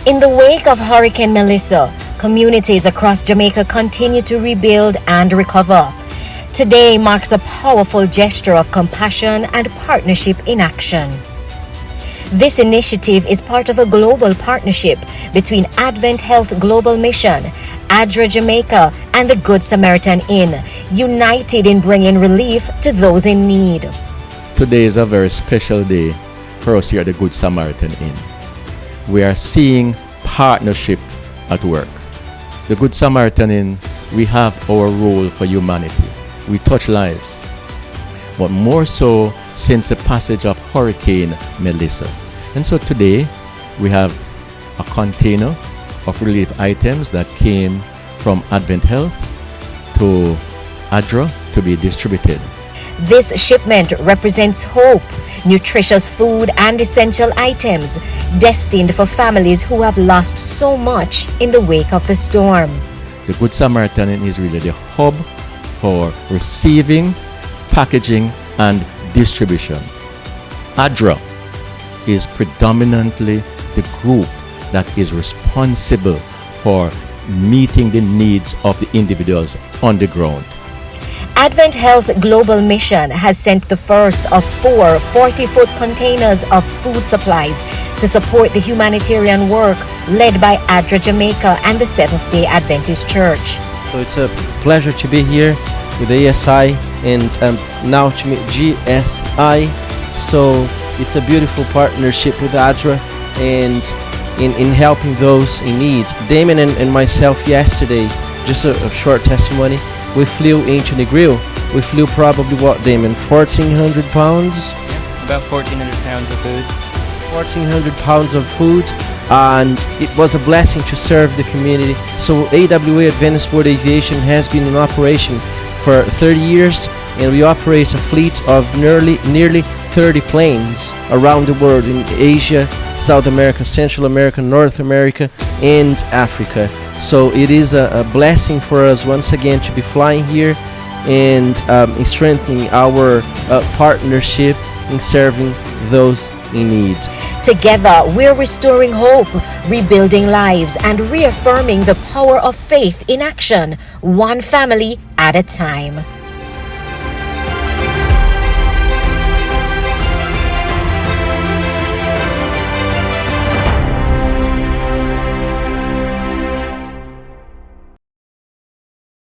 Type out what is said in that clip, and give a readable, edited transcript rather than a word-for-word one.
In the wake of Hurricane Melissa, communities across Jamaica continue to rebuild and recover. Today marks a powerful gesture of compassion and partnership in action. This initiative is part of a global partnership between Advent Health Global Mission, ASTRA Jamaica, and the Good Samaritan Inn, united in bringing relief to those in need. Today is a very special day for us here at the Good Samaritan Inn. We are seeing partnership at work. The Good Samaritan Inn, we have our role for humanity. We touch lives, but more so since the passage of Hurricane Melissa. And so today we have a container of relief items that came from Advent Health to ASTRA to be distributed. This shipment represents hope, nutritious food and essential items destined for families who have lost so much in the wake of the storm. The Good Samaritan is really the hub for receiving, packaging, and distribution. ASTRA is predominantly the group that is responsible for meeting the needs of the individuals on the ground. Advent Health Global Mission has sent the first of 4 40-foot containers of food supplies to support the humanitarian work led by ASTRA Jamaica and the Seventh-day Adventist Church. So it's a pleasure to be here with ASI and now to meet GSI. So it's a beautiful partnership with ASTRA and in helping those in need. Damon and myself yesterday, just a short testimony, we flew into Negril. We flew probably what, Damon, 1,400 pounds? Yeah, about 1,400 pounds of food. 1,400 pounds of food, and it was a blessing to serve the community. So AWA Advanced World Aviation has been in operation for 30 years, and we operate a fleet of nearly 30 planes around the world in Asia, South America, Central America, North America, and Africa. So it is a blessing for us once again to be flying here and strengthening our partnership in serving those in need. Together, we're restoring hope, rebuilding lives, and reaffirming the power of faith in action, one family at a time.